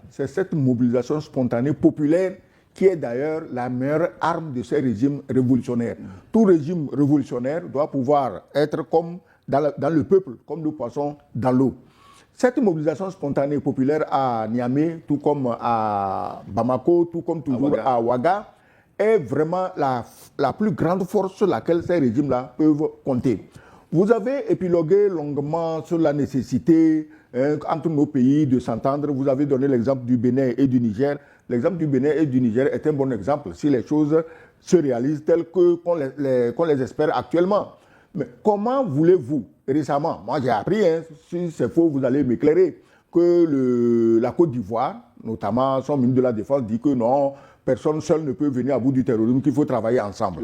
C'est cette mobilisation spontanée populaire qui est d'ailleurs la meilleure arme de ces régimes révolutionnaires. Tout régime révolutionnaire doit pouvoir être comme dans le peuple, comme le poisson dans l'eau. Cette mobilisation spontanée populaire à Niamey, tout comme à Bamako, tout comme toujours à Ouaga, est vraiment la plus grande force sur laquelle ces régimes-là peuvent compter. Vous avez épilogué longuement sur la nécessité entre nos pays de s'entendre. Vous avez donné l'exemple du Bénin et du Niger. L'exemple du Bénin et du Niger est un bon exemple si les choses se réalisent telles qu'on les espère actuellement. Mais comment voulez-vous, récemment, moi j'ai appris, si c'est faux, vous allez m'éclairer, que la Côte d'Ivoire, notamment son ministre de la Défense, dit que non, personne seul ne peut venir à bout du terrorisme, qu'il faut travailler ensemble.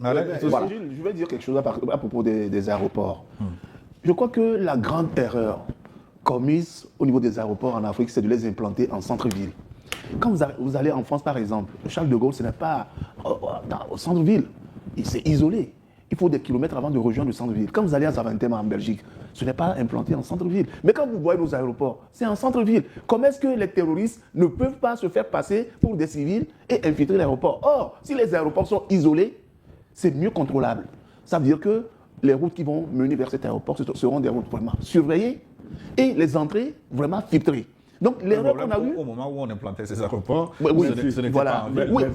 Je vais dire quelque chose à propos des aéroports. Je crois que la grande erreur commise au niveau des aéroports en Afrique, c'est de les implanter en centre-ville. Quand vous allez en France, par exemple, Charles de Gaulle, ce n'est pas au centre-ville. C'est isolé. Il faut des kilomètres avant de rejoindre le centre-ville. Quand vous allez à Zaventem en Belgique, ce n'est pas implanté en centre-ville. Mais quand vous voyez nos aéroports, c'est en centre-ville. Comment est-ce que les terroristes ne peuvent pas se faire passer pour des civils et infiltrer l'aéroport? Or, si les aéroports sont isolés, c'est mieux contrôlable. Ça veut dire que les routes qui vont mener vers cet aéroport seront des routes vraiment surveillées et les entrées vraiment filtrées. Donc l'erreur qu'on a eue... Au moment où on implantait ces aéroports, ce n'était pas en ville.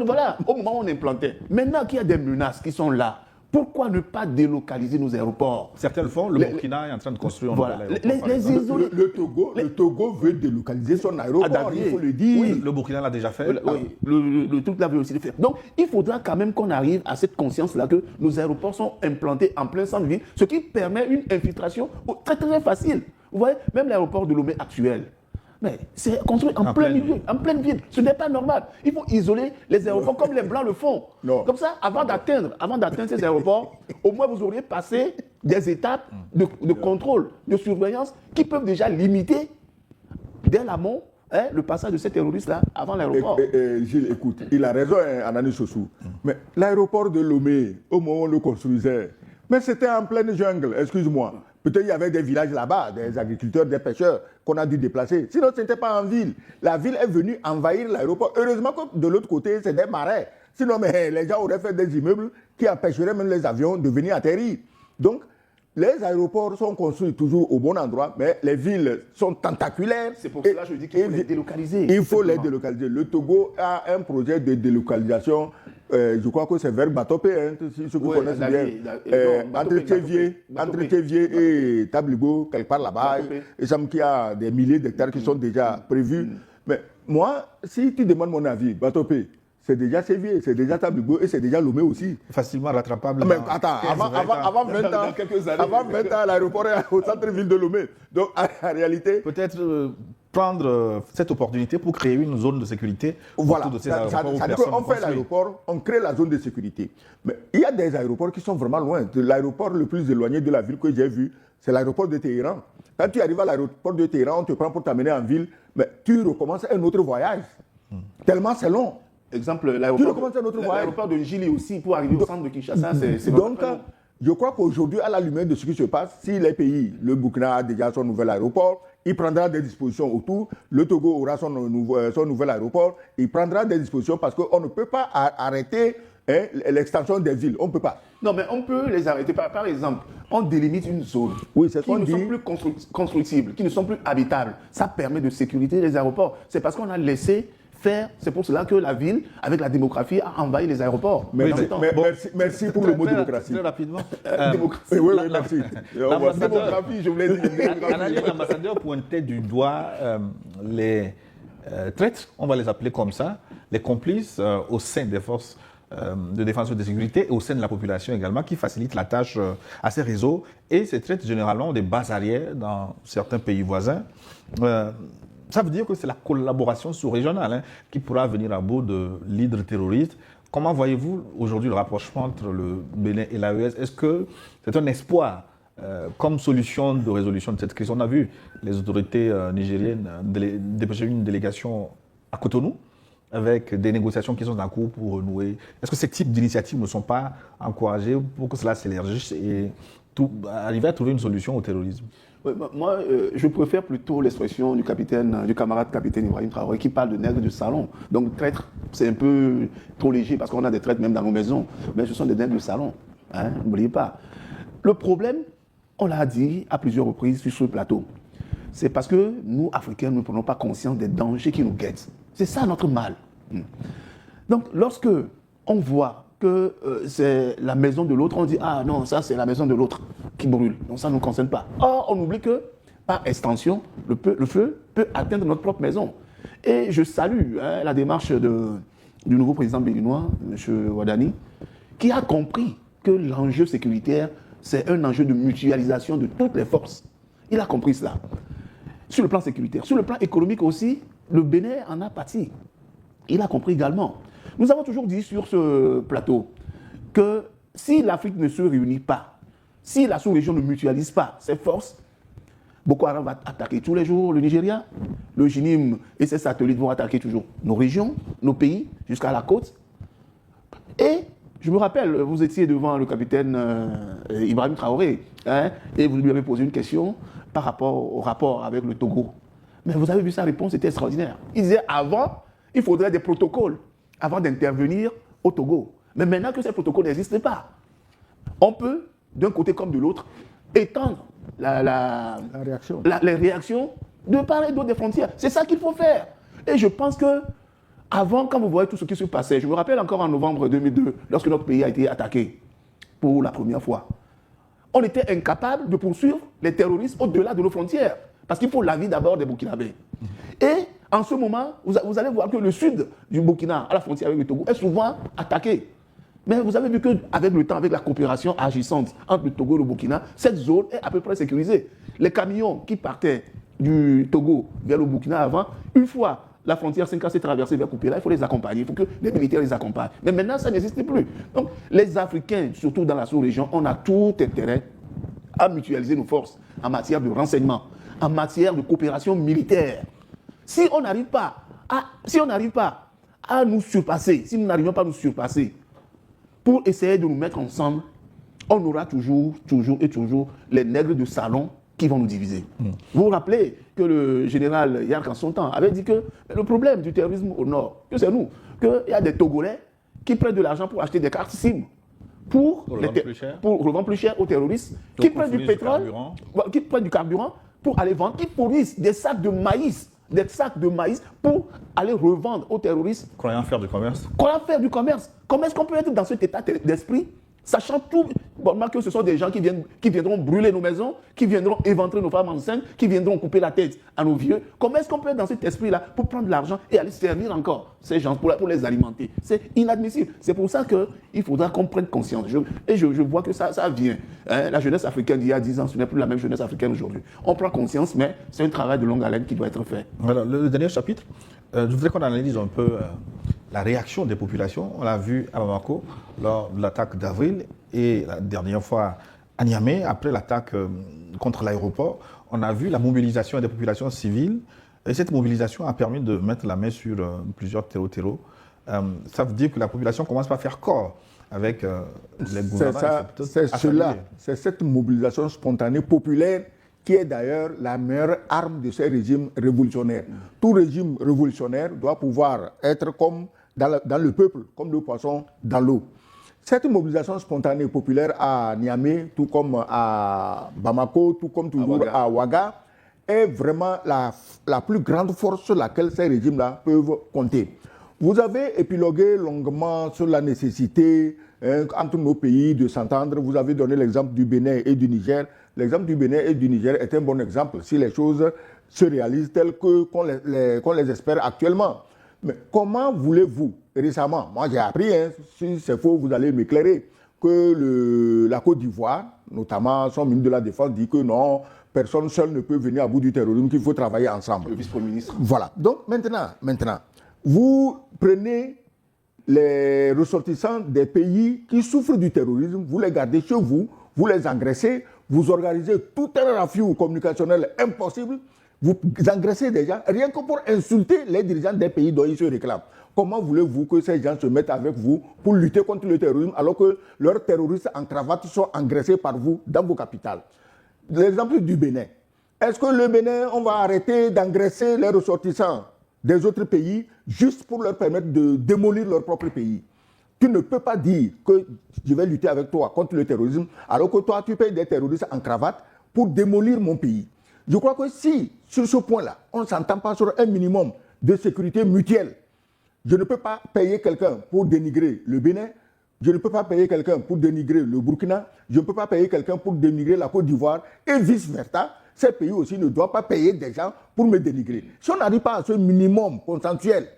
Voilà, au moment où on implantait. Maintenant qu'il y a des menaces qui sont là, pourquoi ne pas délocaliser nos aéroports? Certains le font, le Burkina est en train de construire un nouvel aéroport. Les isolés. Le Togo veut délocaliser son aéroport, il faut le dire. Oui, le Burkina l'a déjà fait. Le truc là veut aussi le faire. Donc il faudra quand même qu'on arrive à cette conscience-là que nos aéroports sont implantés en plein centre-ville, ce qui permet une infiltration très très facile. Vous voyez, même l'aéroport de Lomé actuel, mais c'est construit en plein milieu, en pleine ville. Ce n'est pas normal. Il faut isoler les aéroports comme les Blancs le font. Non. Comme ça, avant d'atteindre ces aéroports, au moins vous auriez passé des étapes de contrôle, de surveillance qui peuvent déjà limiter dès l'amont le passage de ces terroristes-là avant l'aéroport. Gilles, écoute, il a raison, Anani Sossou. Mais l'aéroport de Lomé, au moment où on le construisait, mais c'était en pleine jungle, excuse-moi. Peut-être il y avait des villages là-bas, des agriculteurs, des pêcheurs qu'on a dû déplacer. Sinon, ce n'était pas en ville. La ville est venue envahir l'aéroport. Heureusement que de l'autre côté, c'est des marais. Sinon, mais les gens auraient fait des immeubles qui empêcheraient même les avions de venir atterrir. Donc, les aéroports sont construits toujours au bon endroit, mais les villes sont tentaculaires. C'est pour cela que je dis qu'il faut les délocaliser. Il faut les délocaliser. Le Togo a un projet de délocalisation, je crois que c'est vers Batopé, si vous connaissez bien, entre Thévier et Tabligo, quelque part là-bas. Et ça me qu'il y a des milliers d'hectares qui sont déjà prévus. Mais moi, si tu demandes mon avis, Batopé, c'est déjà Sévier, c'est déjà Tabligo et c'est déjà Lomé aussi. Facilement rattrapable. Mais attends, avant 20 ans, l'aéroport est au centre-ville de Lomé. Donc, en réalité... Peut-être prendre cette opportunité pour créer une zone de sécurité autour de ces aéroports. Ça dit qu'on fait l'aéroport, on crée la zone de sécurité. Mais il y a des aéroports qui sont vraiment loin. L'aéroport le plus éloigné de la ville que j'ai vu, c'est l'aéroport de Téhéran. Quand tu arrives à l'aéroport de Téhéran, on te prend pour t'amener en ville, mais tu recommences un autre voyage. Tellement c'est long. Exemple, l'aéroport de Gili aussi, pour arriver au centre de Kinshasa, c'est donc, je crois qu'aujourd'hui, à la lumière de ce qui se passe, si les pays, le Burkina a déjà son nouvel aéroport, il prendra des dispositions autour, le Togo aura son nouvel aéroport, il prendra des dispositions parce qu'on ne peut pas arrêter l'extension des villes, on ne peut pas. Non, mais on peut les arrêter. Par exemple, on délimite une zone qui ne sont plus constructibles, qui ne sont plus habitables. Ça permet de sécuriser les aéroports. C'est parce qu'on a laissé faire. C'est pour cela que la ville, avec la démographie, a envahi les aéroports. Merci pour le mot démocratie. Très rapidement. Démocratie. Oui, merci. Démographie, je voulais dire. L'ambassadeur pointait du doigt les traîtres, on va les appeler comme ça, les complices au sein des forces de défense et de sécurité et au sein de la population également, qui facilitent la tâche à ces réseaux. Et ces traîtres, généralement, ont des bases arrières dans certains pays voisins. Ça veut dire que c'est la collaboration sous-régionale qui pourra venir à bout de leaders terroristes. Comment voyez-vous aujourd'hui le rapprochement entre le Bénin et l'AES? Est-ce que c'est un espoir comme solution de résolution de cette crise? On a vu les autorités nigériennes dépêcher une délégation à Cotonou avec des négociations qui sont en cours pour renouer. Est-ce que ces types d'initiatives ne sont pas encouragées pour que cela s'élargisse et arriver à trouver une solution au terrorisme? Ouais, moi, je préfère plutôt l'expression du camarade capitaine Ibrahim Traoré qui parle de nègres de salon. Donc traître, c'est un peu trop léger parce qu'on a des traîtres même dans nos maisons. Mais ce sont des nègres de salon. Hein, n'oubliez pas. Le problème, on l'a dit à plusieurs reprises sur ce plateau, c'est parce que nous, Africains, nous ne prenons pas conscience des dangers qui nous guettent. C'est ça notre mal. Donc, lorsque on voit que c'est la maison de l'autre, on dit « Ah non, ça c'est la maison de l'autre qui brûle. » Donc ça ne nous concerne pas. Or, on oublie que, par extension, le feu peut atteindre notre propre maison. Et je salue la démarche du nouveau président béninois, M. Wadani, qui a compris que l'enjeu sécuritaire, c'est un enjeu de mutualisation de toutes les forces. Il a compris cela. Sur le plan sécuritaire. Sur le plan économique aussi, le Bénin en a pâti. Il a compris également. Nous avons toujours dit sur ce plateau que si l'Afrique ne se réunit pas, si la sous-région ne mutualise pas ses forces, Boko Haram va attaquer tous les jours le Nigeria, le JINIM et ses satellites vont attaquer toujours nos régions, nos pays, jusqu'à la côte. Et je me rappelle, vous étiez devant le capitaine Ibrahim Traoré, et vous lui avez posé une question par rapport au rapport avec le Togo. Mais vous avez vu sa réponse, c'était extraordinaire. Il disait avant, il faudrait des protocoles avant d'intervenir au Togo. Mais maintenant que ces protocoles n'existent pas, on peut, d'un côté comme de l'autre, étendre les réactions de part et d'autre des frontières. C'est ça qu'il faut faire. Et je pense que avant, quand vous voyez tout ce qui se passait, je me rappelle encore en novembre 2002, lorsque notre pays a été attaqué pour la première fois, on était incapable de poursuivre les terroristes au-delà de nos frontières. Parce qu'il faut l'avis d'abord des Burkinabés. Et en ce moment, vous allez voir que le sud du Burkina, à la frontière avec le Togo, est souvent attaqué. Mais vous avez vu qu'avec le temps, avec la coopération agissante entre le Togo et le Burkina, cette zone est à peu près sécurisée. Les camions qui partaient du Togo vers le Burkina avant, une fois la frontière 5 s'est traversée vers Koupéla, il faut les accompagner, il faut que les militaires les accompagnent. Mais maintenant, ça n'existe plus. Donc, les Africains, surtout dans la sous-région, on a tout intérêt à mutualiser nos forces en matière de renseignement, en matière de coopération militaire. Si on n'arrive pas à nous surpasser, si nous n'arrivons pas à nous surpasser, pour essayer de nous mettre ensemble, on aura toujours les nègres de salon qui vont nous diviser. Vous vous rappelez que le général Yark en son temps avait dit que le problème du terrorisme au nord, que c'est nous, qu'il y a des Togolais qui prennent de l'argent pour acheter des cartes SIM, pour revendre plus cher aux terroristes, qui prennent du pétrole, qui prennent du carburant pour aller vendre, qui fournissent des sacs de maïs pour aller revendre aux terroristes. Croyant faire du commerce. Comment est-ce qu'on peut être dans cet état d'esprit, sachant tout bonnement que ce sont des gens qui viendront brûler nos maisons, qui viendront éventrer nos femmes enceintes, qui viendront couper la tête à nos vieux. Comment est-ce qu'on peut être dans cet esprit-là pour prendre de l'argent et aller servir encore ces gens pour les alimenter? C'est inadmissible. C'est pour ça qu'il faudra qu'on prenne conscience. Je vois que ça vient. La jeunesse africaine d'il y a 10 ans, ce n'est plus la même jeunesse africaine aujourd'hui. On prend conscience, mais c'est un travail de longue haleine qui doit être fait. Voilà, le dernier chapitre, je voudrais qu'on analyse un peu la réaction des populations. On l'a vu à Bamako lors de l'attaque d'avril et la dernière fois à Niamey, après l'attaque contre l'aéroport. On a vu la mobilisation des populations civiles et cette mobilisation a permis de mettre la main sur plusieurs terreaux. Ça veut dire que la population commence par faire corps avec les gouvernements. C'est cette mobilisation spontanée populaire qui est d'ailleurs la meilleure arme de ces régimes révolutionnaires. Tout régime révolutionnaire doit pouvoir être comme dans le peuple, comme le poisson dans l'eau. Cette mobilisation spontanée populaire à Niamey, tout comme à Bamako, tout comme toujours à Ouaga, est vraiment la plus grande force sur laquelle ces régimes-là peuvent compter. Vous avez épilogué longuement sur la nécessité entre nos pays de s'entendre. Vous avez donné l'exemple du Bénin et du Niger. L'exemple du Bénin et du Niger est un bon exemple si les choses se réalisent telles qu'on les espère actuellement. Mais comment voulez-vous, récemment, moi j'ai appris, si c'est faux, vous allez m'éclairer, que la Côte d'Ivoire, notamment son ministre de la Défense, dit que non, personne seul ne peut venir à bout du terrorisme, qu'il faut travailler ensemble. Le vice-premier ministre. Voilà. Donc maintenant, vous prenez les ressortissants des pays qui souffrent du terrorisme, vous les gardez chez vous, vous les engraissez, vous organisez tout un rafiou communicationnel impossible vous engraissez des gens, rien que pour insulter les dirigeants des pays dont ils se réclament. Comment voulez-vous que ces gens se mettent avec vous pour lutter contre le terrorisme alors que leurs terroristes en cravate sont engraissés par vous dans vos capitales? L'exemple du Bénin. Est-ce que le Bénin, on va arrêter d'engraisser les ressortissants des autres pays juste pour leur permettre de démolir leur propre pays? Tu ne peux pas dire que je vais lutter avec toi contre le terrorisme alors que toi, tu payes des terroristes en cravate pour démolir mon pays. Je crois que si, sur ce point-là, on ne s'entend pas sur un minimum de sécurité mutuelle, je ne peux pas payer quelqu'un pour dénigrer le Bénin, je ne peux pas payer quelqu'un pour dénigrer le Burkina, je ne peux pas payer quelqu'un pour dénigrer la Côte d'Ivoire et vice-versa. Ces pays aussi ne doivent pas payer des gens pour me dénigrer. Si on n'arrive pas à ce minimum consensuel,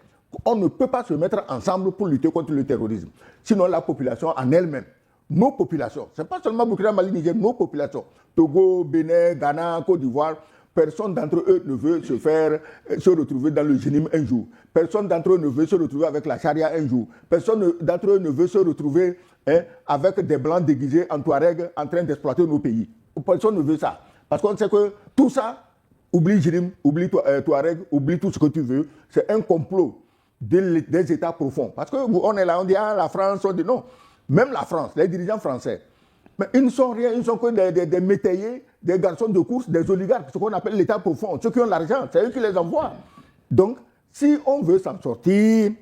on ne peut pas se mettre ensemble pour lutter contre le terrorisme. Sinon, la population en elle-même, nos populations, ce n'est pas seulement Burkina, Mali, Niger, nos populations, Togo, Bénin, Ghana, Côte d'Ivoire, personne d'entre eux ne veut se retrouver dans le génime un jour. Personne d'entre eux ne veut se retrouver avec la charia un jour. Personne d'entre eux ne veut se retrouver avec des blancs déguisés en Touareg en train d'exploiter nos pays. Personne ne veut ça. Parce qu'on sait que tout ça, oublie génime, oublie Touareg, oublie tout ce que tu veux, c'est un complot des États profonds. Parce qu'on est là, on dit la France, on dit non. Même la France, les dirigeants français, mais ils ne sont rien, ils ne sont que des métayers, des garçons de course, des oligarques, ce qu'on appelle l'État profond. Ceux qui ont l'argent, c'est eux qui les envoient. Donc, si on veut s'en sortir,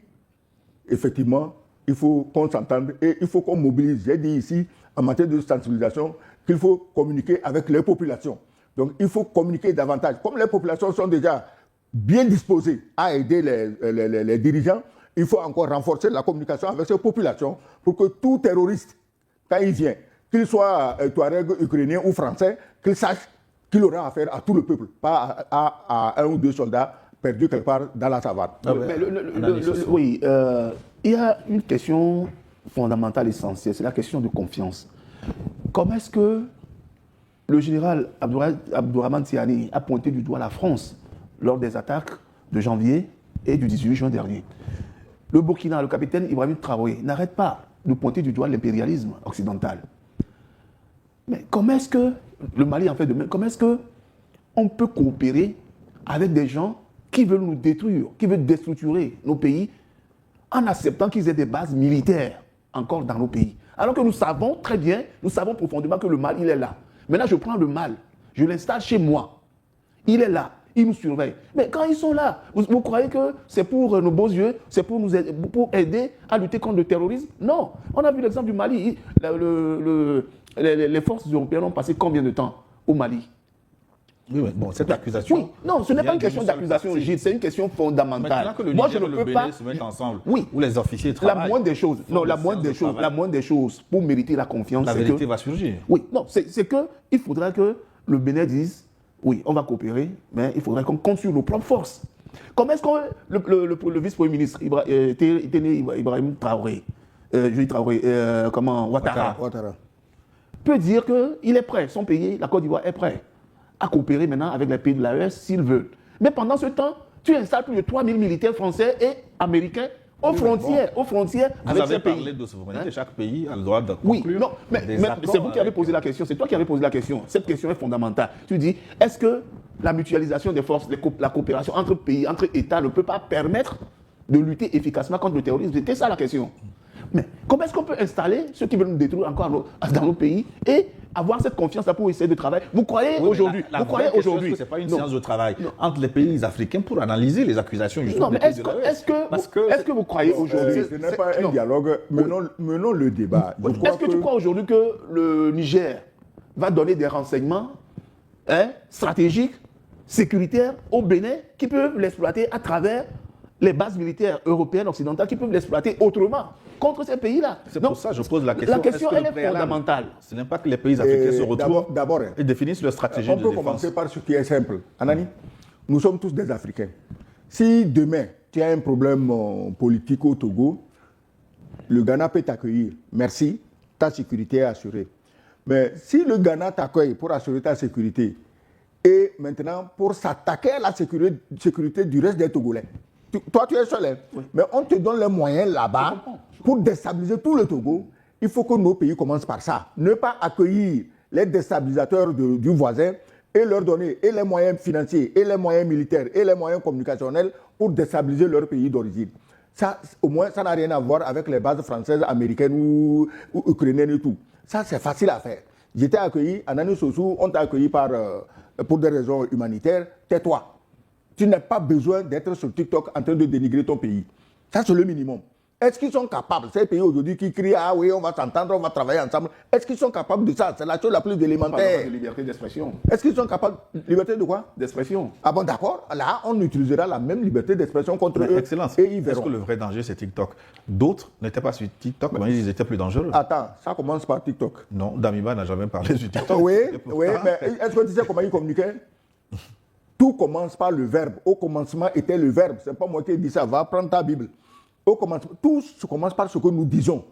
effectivement, il faut qu'on s'entende et il faut qu'on mobilise. J'ai dit ici, en matière de sensibilisation, qu'il faut communiquer avec les populations. Donc, il faut communiquer davantage. Comme les populations sont déjà bien disposées à aider les dirigeants, il faut encore renforcer la communication avec ces populations pour que tout terroriste, quand il vient, qu'il soit Touareg, ukrainien ou français, qu'il sache qu'il aura affaire à tout le peuple, pas à un ou deux soldats perdus quelque part dans la savane. Oui, il y a une question fondamentale, essentielle, c'est la question de confiance. Comment est-ce que le général Abdourahmane Tiani a pointé du doigt la France lors des attaques de janvier et du 18 juin dernier? Le Burkina, le capitaine Ibrahim Traoré, n'arrête pas de pointer du doigt l'impérialisme occidental. Mais comment est-ce que, le Mali en fait de même, comment est-ce qu'on peut coopérer avec des gens qui veulent nous détruire, qui veulent déstructurer nos pays en acceptant qu'ils aient des bases militaires encore dans nos pays? Alors que nous savons très bien, nous savons profondément que le mal, il est là. Maintenant, je prends le mal, je l'installe chez moi. Il est là. Ils nous surveillent. Mais quand ils sont là, vous croyez que c'est pour nos beaux yeux, c'est pour nous aider, pour aider à lutter contre le terrorisme? Non. On a vu l'exemple du Mali. Les forces européennes ont passé combien de temps au Mali? Oui, bon, cette accusation. Oui, non, ce n'est pas une question d'accusation, Gilles, c'est une question fondamentale. Maintenant que le Niger et le Bénin se mettent ensemble, oui, où les officiers travaillent. La moindre des choses, pour mériter la confiance, la vérité va surgir. Oui, non, c'est qu'il faudra que le Bénin dise, oui, on va coopérer, mais il faudrait qu'on compte sur nos propres forces. Comment est-ce que le vice-premier ministre Ibrahim Traoré, Ouattara, peut dire qu'il est prêt, son pays, la Côte d'Ivoire, est prêt à coopérer maintenant avec les pays de l'AES s'ils veulent. Mais pendant ce temps, tu installes plus de 3000 militaires français et américains aux frontières avec ces pays. Vous avez parlé de souveraineté, chaque pays a le droit de conclure. Oui, non, mais c'est vous qui avez posé la question, c'est toi qui avez posé la question. Cette question est fondamentale. Tu dis, est-ce que la mutualisation des forces, la coopération entre pays, entre États ne peut pas permettre de lutter efficacement contre le terrorisme? C'était ça la question. Mais comment est-ce qu'on peut installer ceux qui veulent nous détruire encore dans nos pays et avoir cette confiance-là pour essayer de travailler? Vous croyez aujourd'hui que ce n'est pas une séance de travail entre les pays africains pour analyser les accusations justement? Non, mais est-ce que vous croyez aujourd'hui? Ce n'est pas un dialogue. Menons le débat. Est-ce que tu crois aujourd'hui que le Niger va donner des renseignements stratégiques, sécuritaires au Bénin qui peuvent l'exploiter à travers les bases militaires européennes, occidentales, qui peuvent l'exploiter autrement contre ces pays-là? C'est pour ça que je pose la question. La question, elle est fondamentale. Ce n'est pas que les pays africains se retrouvent et définissent leur stratégie de défense. On peut commencer par ce qui est simple. Anani, nous sommes tous des Africains. Si demain, tu as un problème politique au Togo, le Ghana peut t'accueillir. Merci, ta sécurité est assurée. Mais si le Ghana t'accueille pour assurer ta sécurité, et maintenant pour s'attaquer à la sécurité du reste des Togolais, toi, tu es seul, hein? Oui. Mais on te donne les moyens là-bas pour déstabiliser tout le Togo. Il faut que nos pays commencent par ça. Ne pas accueillir les déstabilisateurs du voisin et leur donner et les moyens financiers, et les moyens militaires, et les moyens communicationnels pour déstabiliser leur pays d'origine. Ça, au moins, ça n'a rien à voir avec les bases françaises, américaines ou ukrainiennes et tout. Ça, c'est facile à faire. J'étais accueilli, Anani Sossou, on t'a accueilli pour des raisons humanitaires, tais-toi. Tu n'as pas besoin d'être sur TikTok en train de dénigrer ton pays. Ça, c'est le minimum. Est-ce qu'ils sont capables, ces pays aujourd'hui qui crient « Ah oui, on va s'entendre, on va travailler ensemble », est-ce qu'ils sont capables de ça? C'est la chose la plus élémentaire. De liberté d'expression. Est-ce qu'ils sont capables... Liberté de quoi? D'expression. Ah bon, d'accord. Là, on utilisera la même liberté d'expression contre eux. Excellence, et ils est-ce verront. que le vrai danger, c'est TikTok? D'autres n'étaient pas sur TikTok, mais ils étaient plus dangereux. Attends, ça commence par TikTok. Non, Damiba n'a jamais parlé sur TikTok. Oui, Et pourtant, oui, mais est-ce que tu sais comment ils communiquaient? Tout commence par le verbe. Au commencement était le verbe. C'est pas moi qui ai dit ça. Va prendre ta Bible. Au commencement, tout commence par ce que nous disons.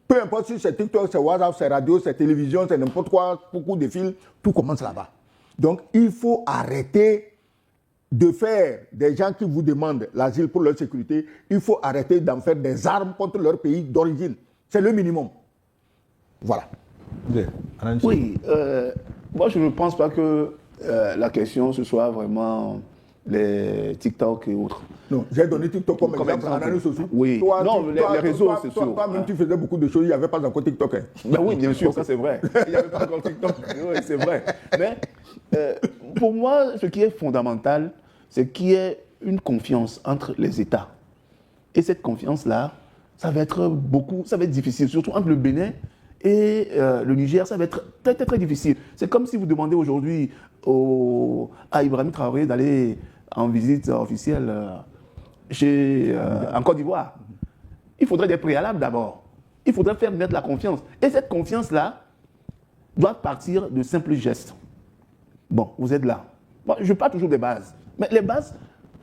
Peu importe si c'est TikTok, c'est WhatsApp, c'est radio, c'est télévision, c'est n'importe quoi, beaucoup de fils, tout commence là-bas. Donc, il faut arrêter de faire des gens qui vous demandent l'asile pour leur sécurité. Il faut arrêter d'en faire des armes contre leur pays d'origine. C'est le minimum. Voilà. Bien. Oui, moi je ne pense pas que la question ce soit vraiment les TikTok et autres. Non, j'ai donné TikTok comme exemple. Anani Sossou. Oui. Non, les réseaux, c'est sûr. Toi-même, tu faisais beaucoup de choses, il n'y avait pas encore TikTok. Hein. Ben oui, bien sûr, ça c'est vrai. Il n'y avait pas encore TikTok. Oui, c'est vrai. Mais pour moi, ce qui est fondamental, c'est qu'il y ait une confiance entre les États. Et cette confiance-là, ça va être difficile, surtout entre le Bénin et le Niger, ça va être très, très, très difficile. C'est comme si vous demandez aujourd'hui à Ibrahim Traoré d'aller en visite officielle en Côte d'Ivoire. Il faudrait des préalables d'abord. Il faudrait faire naître la confiance. Et cette confiance-là doit partir de simples gestes. Bon, vous êtes là. Bon, je parle toujours des bases. Mais les bases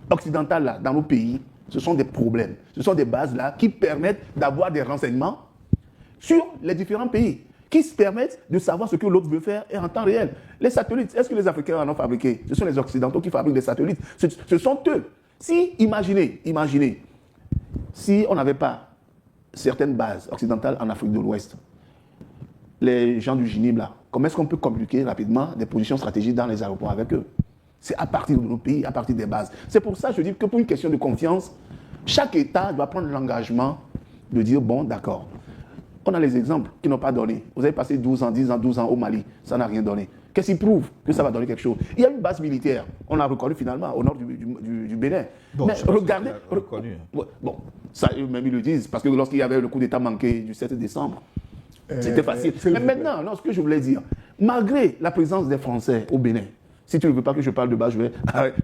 occidentales, là, dans nos pays, ce sont des problèmes. Ce sont des bases là qui permettent d'avoir des renseignements sur les différents pays, qui se permettent de savoir ce que l'autre veut faire et en temps réel. Les satellites, est-ce que les Africains en ont fabriqué? Ce sont les Occidentaux qui fabriquent des satellites. Ce sont eux. Imaginez, si on n'avait pas certaines bases occidentales en Afrique de l'Ouest, les gens du GINIB là, comment est-ce qu'on peut communiquer rapidement des positions stratégiques dans les aéroports avec eux? C'est à partir de nos pays, à partir des bases. C'est pour ça que je dis que pour une question de confiance, chaque État doit prendre l'engagement de dire, bon, d'accord. On a les exemples qui n'ont pas donné. Vous avez passé 12 ans, 10 ans, 12 ans au Mali, ça n'a rien donné. Qu'est-ce qui prouve que ça va donner quelque chose? Il y a une base militaire, on l'a reconnu finalement au nord du Bénin. Bon, mais regardez. Reconnu. Bon, ça eux-mêmes ils le disent, parce que lorsqu'il y avait le coup d'État manqué du 7 décembre, c'était facile. Mais maintenant, non, ce que je voulais dire, malgré la présence des Français au Bénin, si tu ne veux pas que je parle de base,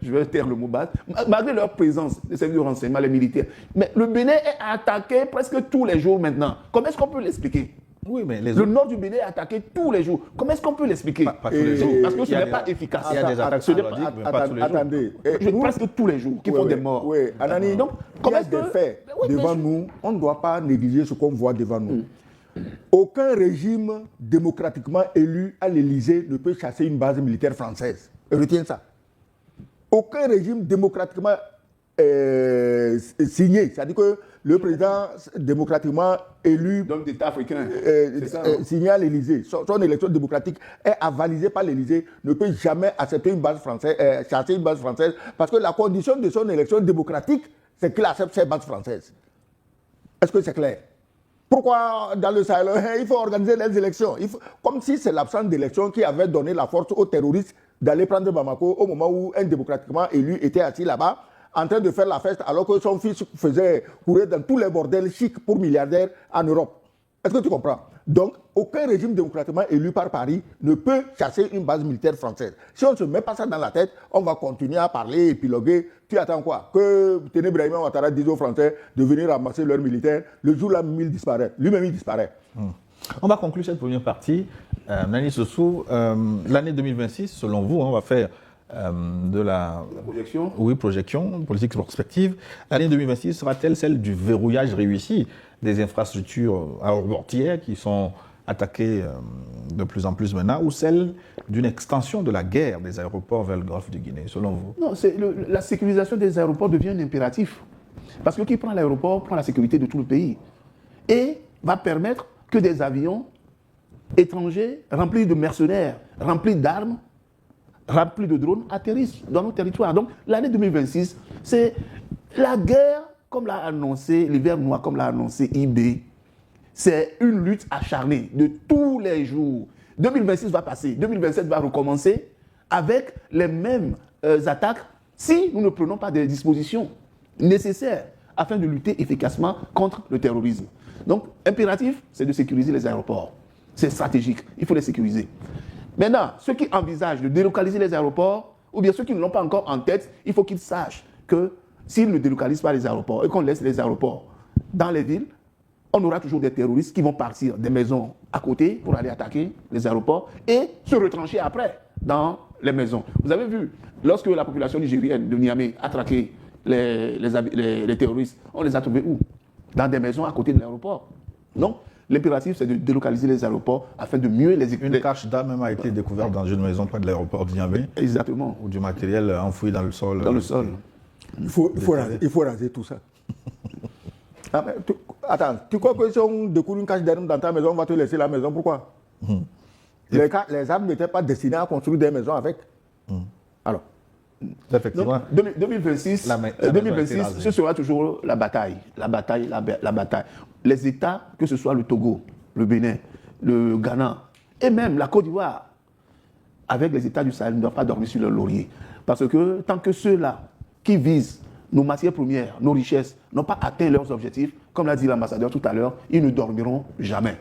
je vais taire le mot base. Malgré leur présence, les services de renseignement, les militaires, mais le Bénin est attaqué presque tous les jours maintenant. Comment est-ce qu'on peut l'expliquer? Oui, mais le nord du Bénin est attaqué tous les jours. Comment est-ce qu'on peut l'expliquer? Pas tous les jours. Parce que ce n'est pas efficace. Il y a des attaques périodiques, mais pas tous les jours. Attendez. Presque tous les jours, qui font des morts. Oui, Anani, donc, il y a des faits devant nous. On ne doit pas négliger ce qu'on voit devant nous. Aucun régime démocratiquement élu à l'Élysée ne peut chasser une base militaire française. Retiens ça. Aucun régime démocratiquement signé, c'est-à-dire que le président démocratiquement élu, donc d'État africain, signé à l'Élysée, son élection démocratique est avalisée par l'Élysée, ne peut jamais accepter une base française, chasser une base française, parce que la condition de son élection démocratique, c'est qu'il accepte ces bases françaises. Est-ce que c'est clair? Pourquoi dans le Sahel, il faut organiser les élections? Comme si c'est l'absence d'élections qui avait donné la force aux terroristes d'aller prendre Bamako au moment où un démocratiquement élu était assis là-bas, en train de faire la fête, alors que son fils faisait courir dans tous les bordels chics pour milliardaires en Europe. Est-ce que tu comprends? Donc, aucun régime démocratiquement élu par Paris ne peut chasser une base militaire française. Si on ne se met pas ça dans la tête, on va continuer à parler, épiloguer. Tu attends quoi? Que Téné Brahima Ouattara dise aux Français de venir ramasser leurs militaires. Le jour-là, il disparaît. Lui-même, il disparaît. On va conclure cette première partie. Nani Sossou, l'année 2026, selon vous, on va faire de la projection. Oui, projection, politique prospective. L'année 2026 sera-t-elle celle du verrouillage réussi des infrastructures aéroportières qui sont attaquées de plus en plus maintenant, ou celle d'une extension de la guerre des aéroports vers le golfe de Guinée, selon vous? Non, la sécurisation des aéroports devient un impératif. Parce que qui prend l'aéroport prend la sécurité de tout le pays. Et va permettre que des avions étrangers remplis de mercenaires, remplis d'armes, remplis de drones atterrissent dans nos territoires. Donc l'année 2026, c'est la guerre, comme l'a annoncé, l'hiver noir, comme l'a annoncé IB. C'est une lutte acharnée de tous les jours. 2026 va passer, 2027 va recommencer avec les mêmes attaques si nous ne prenons pas des dispositions nécessaires afin de lutter efficacement contre le terrorisme. Donc, impératif, c'est de sécuriser les aéroports. C'est stratégique, il faut les sécuriser. Maintenant, ceux qui envisagent de délocaliser les aéroports, ou bien ceux qui ne l'ont pas encore en tête, il faut qu'ils sachent que s'ils ne délocalisent pas les aéroports et qu'on laisse les aéroports dans les villes, on aura toujours des terroristes qui vont partir des maisons à côté pour aller attaquer les aéroports et se retrancher après dans les maisons. Vous avez vu, lorsque la population nigérienne de Niamey a traqué les terroristes, on les a trouvés où? Dans des maisons à côté de l'aéroport. Donc, l'impératif, c'est de délocaliser les aéroports afin de mieux les équiper. Une cache d'armes même a été découverte dans une maison près de l'aéroport de Niamey. Exactement. Ou du matériel enfoui dans le sol. Dans le sol. Il faut raser tout ça. Ah, mais attends, tu crois que si on découvre une cache d'armes dans ta maison, on va te laisser la maison? Pourquoi? Les armes n'étaient pas destinées à construire des maisons avec. Alors, Effectivement. donc, 2026, La maison 2026 a été rasée. ce sera toujours la bataille. La bataille. Les États, que ce soit le Togo, le Bénin, le Ghana, et même la Côte d'Ivoire, avec les États du Sahel, ne doivent pas dormir sur leur laurier. Parce que tant que ceux-là qui visent nos matières premières, nos richesses, n'ont pas atteint leurs objectifs, comme l'a dit l'ambassadeur tout à l'heure, ils ne dormiront jamais.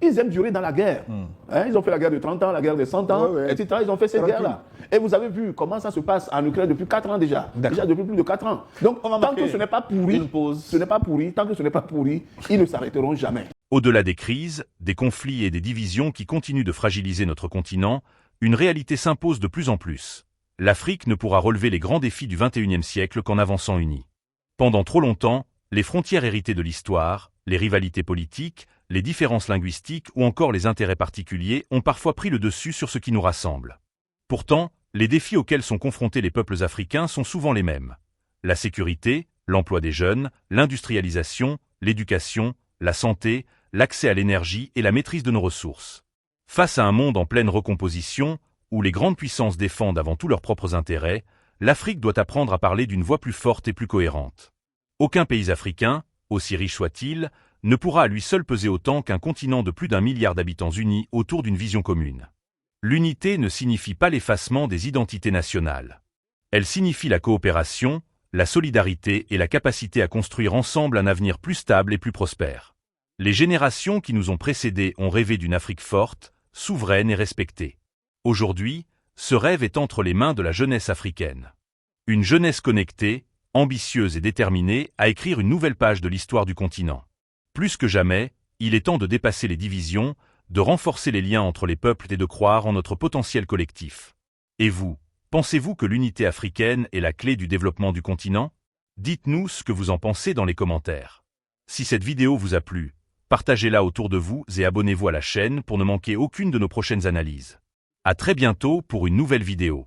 Ils aiment durer dans la guerre. Hein, ils ont fait la guerre de 30 ans, la guerre de 100 ans, etc. Ils ont fait cette guerre-là. Et vous avez vu comment ça se passe en Ukraine depuis 4 ans déjà. Déjà depuis plus de 4 ans. Donc, tant que ce n'est pas pourri, tant que ce n'est pas pourri, ils ne s'arrêteront jamais. Au-delà des crises, des conflits et des divisions qui continuent de fragiliser notre continent, une réalité s'impose de plus en plus. L'Afrique ne pourra relever les grands défis du XXIe siècle qu'en avançant unie. Pendant trop longtemps, les frontières héritées de l'histoire, les rivalités politiques, les différences linguistiques ou encore les intérêts particuliers ont parfois pris le dessus sur ce qui nous rassemble. Pourtant, les défis auxquels sont confrontés les peuples africains sont souvent les mêmes. La sécurité, l'emploi des jeunes, l'industrialisation, l'éducation, la santé, l'accès à l'énergie et la maîtrise de nos ressources. Face à un monde en pleine recomposition, où les grandes puissances défendent avant tout leurs propres intérêts, l'Afrique doit apprendre à parler d'une voix plus forte et plus cohérente. Aucun pays africain, aussi riche soit-il, ne pourra à lui seul peser autant qu'un continent de plus d'1 milliard d'habitants unis autour d'une vision commune. L'unité ne signifie pas l'effacement des identités nationales. Elle signifie la coopération, la solidarité et la capacité à construire ensemble un avenir plus stable et plus prospère. Les générations qui nous ont précédés ont rêvé d'une Afrique forte, souveraine et respectée. Aujourd'hui, ce rêve est entre les mains de la jeunesse africaine. Une jeunesse connectée, ambitieuse et déterminée à écrire une nouvelle page de l'histoire du continent. Plus que jamais, il est temps de dépasser les divisions, de renforcer les liens entre les peuples et de croire en notre potentiel collectif. Et vous, pensez-vous que l'unité africaine est la clé du développement du continent? Dites-nous ce que vous en pensez dans les commentaires. Si cette vidéo vous a plu, partagez-la autour de vous et abonnez-vous à la chaîne pour ne manquer aucune de nos prochaines analyses. À très bientôt pour une nouvelle vidéo.